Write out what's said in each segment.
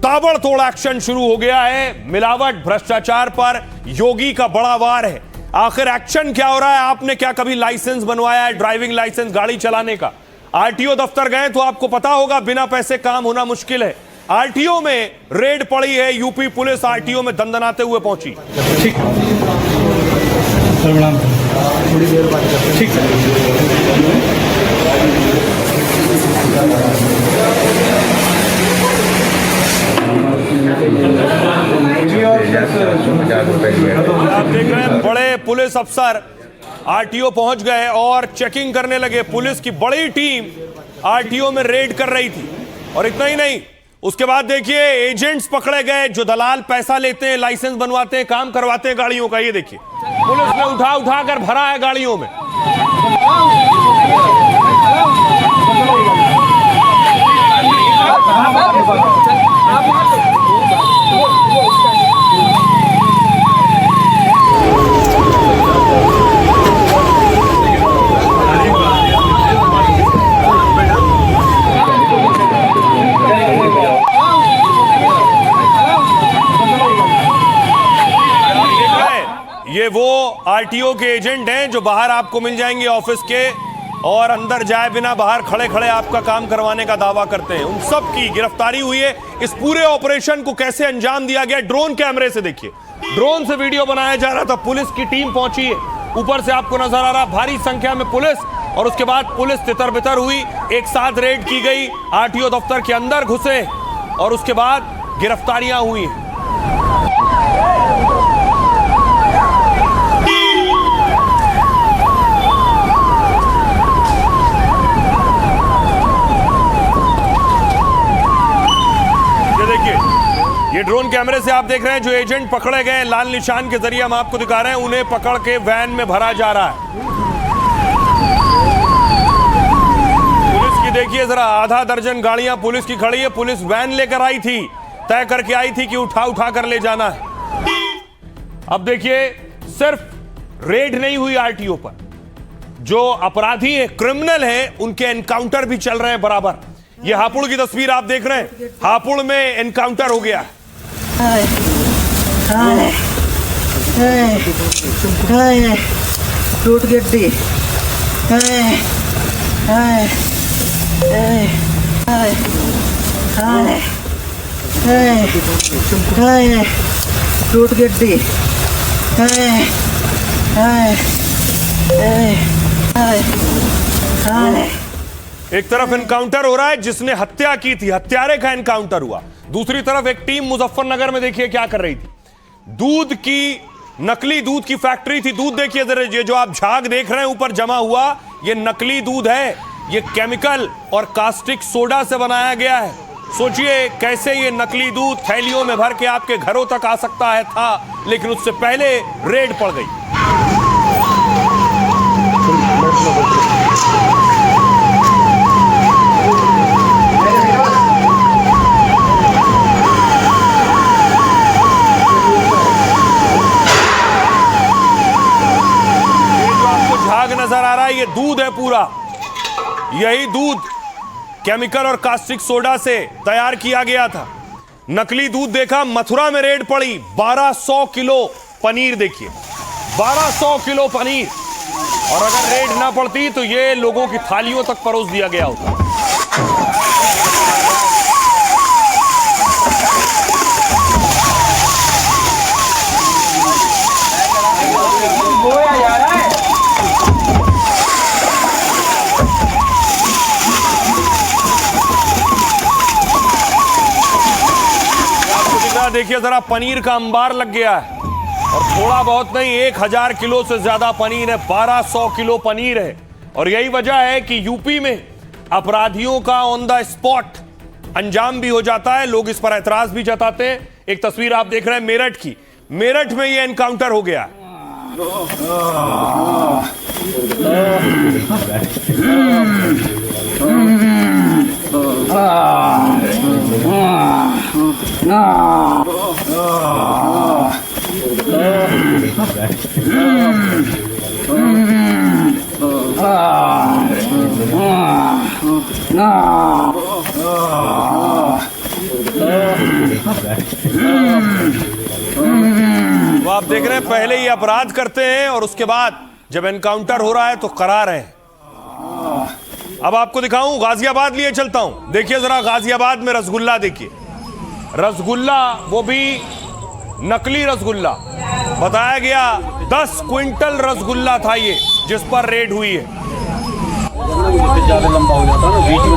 ताबड़तोड़ एक्शन शुरू हो गया है। मिलावट भ्रष्टाचार पर योगी का बड़ा वार है। आखिर एक्शन क्या हो रहा है? आपने क्या कभी लाइसेंस बनवाया है, ड्राइविंग लाइसेंस गाड़ी चलाने का? आरटीओ दफ्तर गए तो आपको पता होगा बिना पैसे काम होना मुश्किल है। आरटीओ में रेड पड़ी है, यूपी पुलिस आरटीओ में दंदनाते हुए पहुंची। ठीक थोड़ी देर बात करते हैं। ठीक आप देख रहे हैं बड़े पुलिस अफसर आरटीओ पहुंच गए और चेकिंग करने लगे। पुलिस की बड़ी टीम आरटीओ में रेड कर रही थी। और इतना ही नहीं, उसके बाद देखिए एजेंट्स पकड़े गए जो दलाल पैसा लेते हैं, लाइसेंस बनवाते हैं, काम करवाते हैं गाड़ियों का। ये देखिए पुलिस ने उठा उठा कर भरा है गाड़ियों में। ये वो आरटीओ के एजेंट हैं जो बाहर आपको मिल जाएंगे ऑफिस के, और अंदर जाए बिना बाहर खड़े खड़े आपका काम करवाने का दावा करते हैं। उन सब की गिरफ्तारी हुई है। इस पूरे ऑपरेशन को कैसे अंजाम दिया गया, ड्रोन कैमरे से देखिए। ड्रोन से वीडियो बनाया जा रहा था। पुलिस की टीम पहुंची है, ऊपर से आपको नजर आ रहा भारी संख्या में पुलिस, और उसके बाद पुलिस तितर बितर हुई। एक साथ रेड की गई, आरटीओ दफ्तर के अंदर घुसे और उसके बाद गिरफ्तारियां हुई। ये ड्रोन कैमरे से आप देख रहे हैं जो एजेंट पकड़े गए, लाल निशान के जरिए हम आपको दिखा रहे हैं, उन्हें पकड़ के वैन में भरा जा रहा है। पुलिस की देखिए जरा, आधा दर्जन गाड़ियां पुलिस की खड़ी है। पुलिस वैन लेकर आई थी, तय करके आई थी कि उठा उठा कर ले जाना है। अब देखिए सिर्फ रेड नहीं हुई आरटीओ पर, जो अपराधी है, क्रिमिनल है, उनके एनकाउंटर भी चल रहे हैं बराबर। ये हापुड़ की तस्वीर आप देख रहे हैं, हापुड़ में एनकाउंटर हो गया। टूट गड्डी टूट गड्डी। एक तरफ एनकाउंटर हो रहा है जिसने हत्या की थी, हत्यारे का एनकाउंटर हुआ। दूसरी तरफ एक टीम मुजफ्फरनगर में देखिए क्या कर रही थी। दूध की, नकली दूध की फैक्ट्री थी। दूध देखिए जरा, ये जो आप झाग देख रहे हैं ऊपर जमा हुआ, ये नकली दूध है। ये केमिकल और कास्टिक सोडा से बनाया गया है। सोचिए कैसे ये नकली दूध थैलियों में भर के आपके घरों तक आ सकता है था, लेकिन उससे पहले रेड पड़ गई। नजर आ रहा है, ये दूध है पूरा। यही दूध केमिकल और कास्टिक सोडा से तैयार किया गया था। नकली दूध देखा, मथुरा में रेड पड़ी। 1200 किलो पनीर देखिए, 1200 किलो पनीर। और अगर रेड ना पड़ती तो ये लोगों की थालियों तक परोस दिया गया होता। देखिए जरा, पनीर का अंबार लग गया है, और थोड़ा बहुत नहीं, 1000 किलो से ज्यादा पनीर है। 1200 किलो पनीर है। और यही वजह है कि यूपी में अपराधियों का ऑन द स्पॉट अंजाम भी हो जाता है। लोग इस पर ऐतराज भी जताते हैं। एक तस्वीर आप देख रहे हैं मेरठ की। मेरठ में यह एनकाउंटर हो गया। तो आप देख रहे हैं पहले ही अपराध करते हैं और उसके बाद जब एनकाउंटर हो रहा है तो करा रहे हैं। अब आपको दिखाऊं, गाजियाबाद लिए चलता हूं। देखिए जरा गाजियाबाद में रसगुल्ला देखिए, रसगुल्ला वो भी नकली रसगुल्ला। बताया गया 10 क्विंटल रसगुल्ला था ये जिस पर रेड हुई है। ज्यादा लंबा हो जाता है ना, बीच में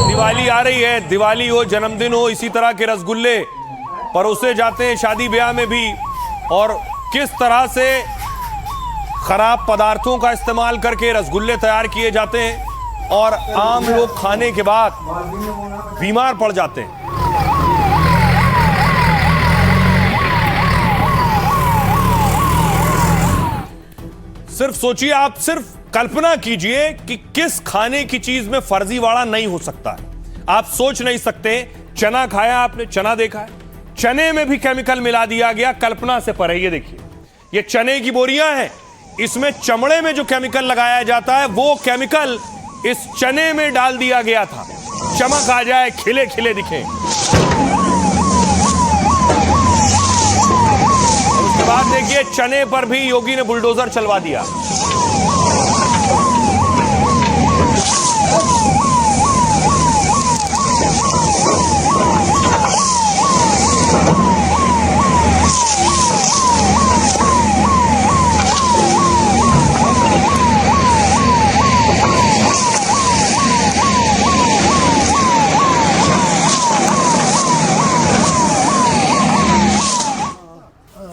दिवाली आ रही है, दिवाली हो, जन्मदिन हो, इसी तरह के रसगुल्ले परोसे जाते हैं शादी ब्याह में भी। और किस तरह से खराब पदार्थों का इस्तेमाल करके रसगुल्ले तैयार किए जाते हैं और आम लोग खाने के बाद बीमार पड़ जाते हैं। सिर्फ सोचिए, आप सिर्फ कल्पना कीजिए कि किस खाने की चीज में फर्जीवाड़ा नहीं हो सकता है। आप सोच नहीं सकते। चना खाया आपने, चना देखा है, चने में भी केमिकल मिला दिया गया, कल्पना से परे। ये देखिए, ये चने की बोरियां हैं, इसमें चमड़े में जो केमिकल लगाया जाता है वो केमिकल इस चने में डाल दिया गया था, चमक आ जाए, खिले खिले दिखे। और उसके बाद देखिए चने पर भी योगी ने बुलडोजर चलवा दिया।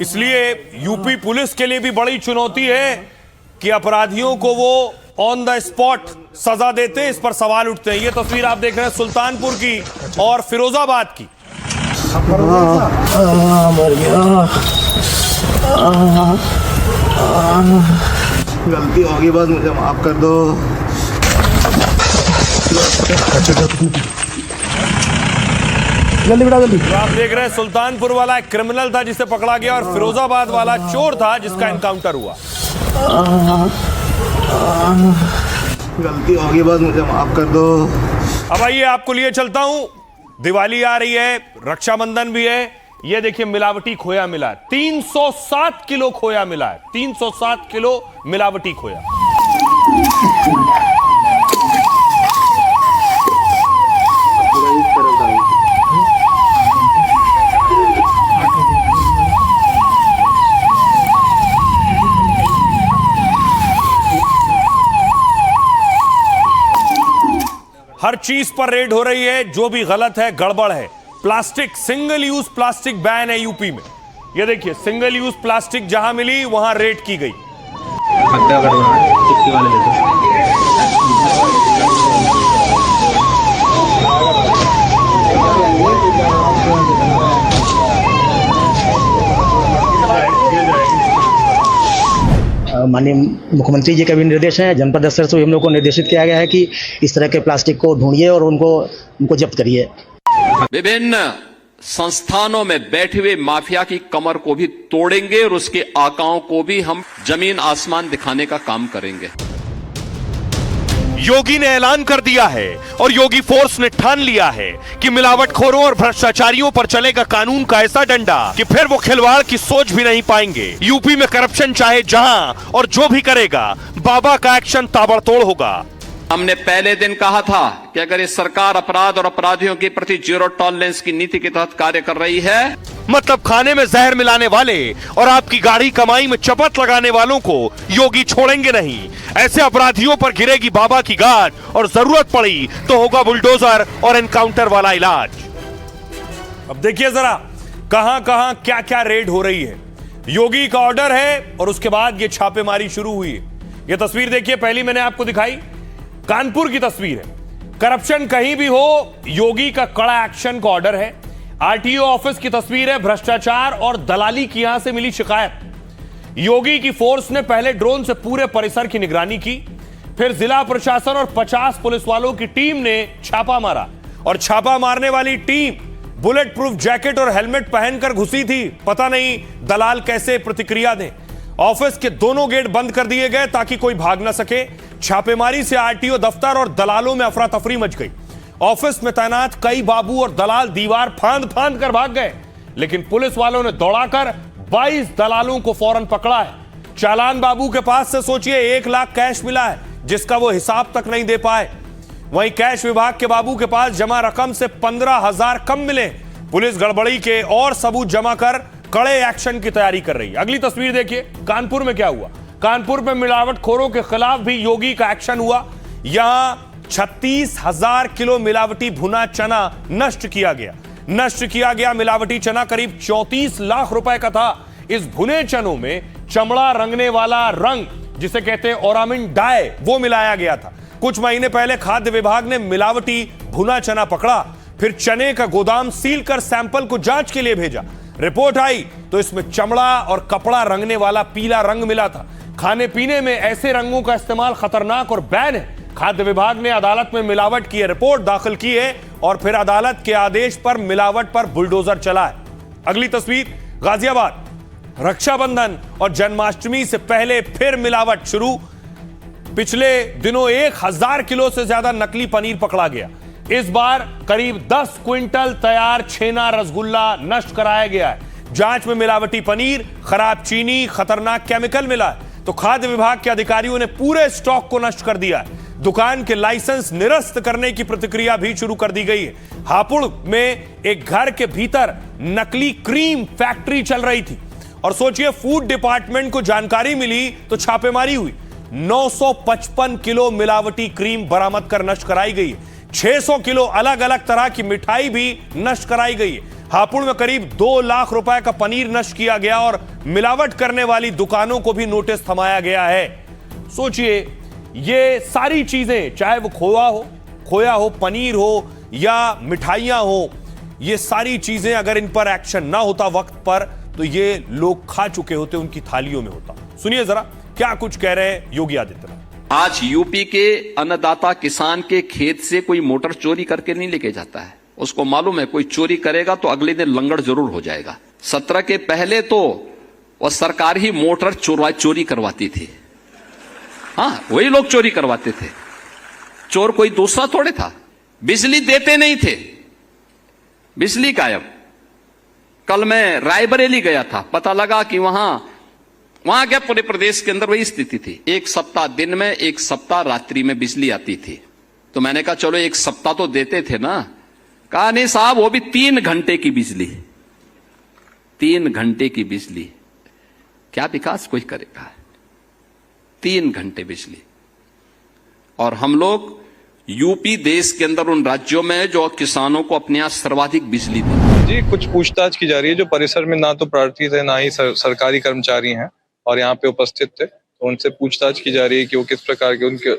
इसलिए यूपी पुलिस के लिए भी बड़ी चुनौती है कि अपराधियों को वो ऑन द स्पॉट सजा देते हैं। इस पर सवाल उठते हैं। ये तस्वीर आप देख रहे हैं सुल्तानपुर की और फिरोजाबाद की। मर गया, गलती होगी, बस मुझे माफ कर दो। जल्दी बेटा जल्दी। तो आप देख रहे हैं सुल्तानपुर वाला एक क्रिमिनल था जिसे पकड़ा गया और फिरोजाबाद वाला चोर था जिसका एनकाउंटर हुआ। गलती होगी, बस मुझे माफ कर दो। अब आइए आपको लिए चलता हूं। दिवाली आ रही है, रक्षाबंधन भी है। ये देखिए मिलावटी खोया मिला है, 307 किलो खोया मिला है, 307 किलो मिलावटी खोया। हर चीज पर रेड हो रही है, जो भी गलत है, गड़बड़ है। Plastic, single use plastic ban है यूपी में। ये देखिए सिंगल यूज प्लास्टिक जहां मिली वहां रेड की गई। माननीय मुख्यमंत्री जी का भी निर्देश है, जनपद स्तर से हम लोग को निर्देशित किया गया है कि इस तरह के प्लास्टिक को ढूंढिए और उनको जब्त करिए। विभिन्न संस्थानों में बैठे हुए माफिया की कमर को भी तोड़ेंगे और उसके आकाओं को भी हम जमीन आसमान दिखाने का काम करेंगे। योगी ने ऐलान कर दिया है और योगी फोर्स ने ठान लिया है कि मिलावटखोरों और भ्रष्टाचारियों पर चलेगा कानून का ऐसा डंडा कि फिर वो खिलवाड़ की सोच भी नहीं पाएंगे। यूपी में करप्शन चाहे जहां और जो भी करेगा, बाबा का एक्शन ताबड़तोड़ होगा। हमने पहले दिन कहा था कि अगर ये सरकार अपराध और अपराधियों के प्रति जीरो टॉलरेंस की नीति के तहत कार्य कर रही है, मतलब खाने में जहर मिलाने वाले और आपकी गाढ़ी कमाई में चपत लगाने वालों को योगी छोड़ेंगे नहीं। ऐसे अपराधियों पर गिरेगी बाबा की गाज और जरूरत पड़ी तो होगा बुलडोजर और एनकाउंटर वाला इलाज। अब देखिए जरा कहां कहां क्या क्या रेड हो रही है। योगी का ऑर्डर है और उसके बाद ये छापेमारी शुरू हुई है। ये तस्वीर देखिए, पहली मैंने आपको दिखाई, कानपुर की तस्वीर है। करप्शन कहीं भी हो, योगी का कड़ा एक्शन का ऑर्डर है। आरटीओ ऑफिस की तस्वीर है, भ्रष्टाचार और दलाली की यहां से मिली शिकायत। योगी की फोर्स ने पहले ड्रोन से पूरे परिसर की निगरानी की, फिर जिला प्रशासन और 50 पुलिस वालों की टीम ने छापा मारा। और छापा मारने वाली टीम बुलेट प्रूफ जैकेट और हेलमेट पहनकर घुसी थी। पता नहीं दलाल कैसे प्रतिक्रिया दें। ऑफिस के दोनों गेट बंद कर दिए गए ताकि कोई भाग ना सके। छापेमारी से आरटीओ दफ्तर और दलालों में अफरा तफरी मच गई। ऑफिस में तैनात कई बाबू और दलाल दीवार फांद फांद कर भाग गए, लेकिन पुलिस वालों ने दौड़ाकर 22 दलालों को फौरन पकड़ा है। चालान बाबू के पास से सोचिए 1 लाख कैश मिला है, जिसका वो हिसाब तक नहीं दे पाए। वहीं कैश विभाग के बाबू के पास जमा रकम से 15,000 कम मिले। पुलिस गड़बड़ी के और सबूत जमा कर कड़े एक्शन की तैयारी कर रही है। अगली तस्वीर देखिए, कानपुर में क्या हुआ। कानपुर में मिलावटखोरों के खिलाफ भी योगी का एक्शन हुआ। यहां 36,000 किलो मिलावटी भुना चना नष्ट किया गया। मिलावटी चना करीब 34 लाख रुपए का था। इस भुने चनों में चमड़ा रंगने वाला रंग, जिसे कहते हैं ओरामिन डाई, वो मिलाया गया था। कुछ महीने पहले खाद्य विभाग ने मिलावटी भुना चना पकड़ा, फिर चने का गोदाम सील कर सैंपल को जांच के लिए भेजा। रिपोर्ट आई तो इसमें चमड़ा और कपड़ा रंगने वाला पीला रंग मिला था। खाने पीने में ऐसे रंगों का इस्तेमाल खतरनाक और बैन है। खाद्य विभाग ने अदालत में मिलावट की रिपोर्ट दाखिल की है और फिर अदालत के आदेश पर मिलावट पर बुलडोजर चला है। अगली तस्वीर, गाजियाबाद। रक्षाबंधन और जन्माष्टमी से पहले फिर मिलावट शुरू। पिछले दिनों 1000 किलो से ज्यादा नकली पनीर पकड़ा गया। इस बार करीब 10 क्विंटल तैयार छेना रसगुल्ला नष्ट कराया गया है। जांच में मिलावटी पनीर, खराब चीनी, खतरनाक केमिकल मिला है, तो खाद्य विभाग के अधिकारियों ने पूरे स्टॉक को नष्ट कर दिया है। दुकान के लाइसेंस निरस्त करने की प्रक्रिया भी शुरू कर दी गई है। हापुड़ में एक घर के भीतर नकली क्रीम फैक्ट्री चल रही थी और सोचिए, फूड डिपार्टमेंट को जानकारी मिली तो छापेमारी हुई। 955 किलो मिलावटी क्रीम बरामद कर नष्ट कराई गई है। 600 किलो अलग अलग तरह की मिठाई भी नष्ट कराई गई है। हापुड़ में करीब 2 लाख रुपए का पनीर नष्ट किया गया और मिलावट करने वाली दुकानों को भी नोटिस थमाया गया है। सोचिए, ये सारी चीजें, चाहे वो खोया हो, पनीर हो या मिठाइयां हो, ये सारी चीजें अगर इन पर एक्शन ना होता वक्त पर, तो ये लोग खा चुके होते, उनकी थालियों में होता। सुनिए जरा क्या कुछ कह रहे हैं योगी आदित्यनाथ। आज यूपी के अन्नदाता किसान के खेत से कोई मोटर चोरी करके नहीं लेके जाता है। उसको मालूम है कोई चोरी करेगा तो अगले दिन लंगड़ जरूर हो जाएगा। 17 के पहले तो वह सरकार ही मोटर चोरी करवाती थी। हाँ, वही लोग चोरी करवाते थे। चोर कोई दूसरा थोड़े था। बिजली देते नहीं थे, बिजली गायब। कल मैं रायबरेली गया था, पता लगा कि वहां क्या पूरे प्रदेश के अंदर वही स्थिति थी। 1 सप्ताह दिन में, 1 सप्ताह रात्रि में बिजली आती थी। तो मैंने कहा चलो 1 सप्ताह तो देते थे ना। कहा नहीं साहब, वो भी 3 घंटे की बिजली। 3 घंटे की बिजली, क्या विकास कोई करेगा? 3 घंटे बिजली। और हम लोग यूपी देश के अंदर उन राज्यों में जो किसानों को अपने यहां सर्वाधिक बिजली दी। जी, कुछ पूछताछ की जा रही है। जो परिसर में ना तो प्रार्थी थे, ना ही सरकारी कर्मचारी हैं और यहाँ पे उपस्थित थे, तो उनसे पूछताछ की जा रही है कि वो किस प्रकार के, उनके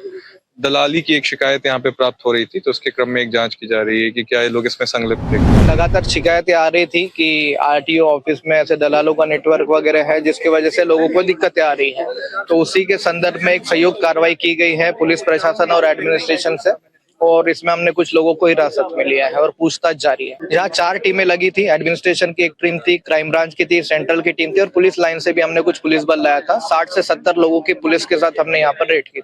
दलाली की एक शिकायत यहाँ पे प्राप्त हो रही थी, तो उसके क्रम में एक जांच की जा रही है कि क्या ये लोग इसमें संलिप्त थे। लगातार शिकायतें आ रही थी कि आरटीओ ऑफिस में ऐसे दलालों का नेटवर्क वगैरह है, जिसकी वजह से लोगों को दिक्कतें आ रही हैं। तो उसी के संदर्भ में एक संयुक्त कार्रवाई की गई है पुलिस प्रशासन और एडमिनिस्ट्रेशन से, और इसमें हमने कुछ लोगों को हिरासत में लिया है और पूछताछ जारी है। यहाँ 4 टीमें लगी थी। एडमिनिस्ट्रेशन की एक टीम थी, क्राइम ब्रांच की थी, सेंट्रल की टीम थी और पुलिस लाइन से भी हमने कुछ पुलिस बल लाया था। 60 से 70 लोगों की पुलिस के साथ हमने यहाँ पर रेड की।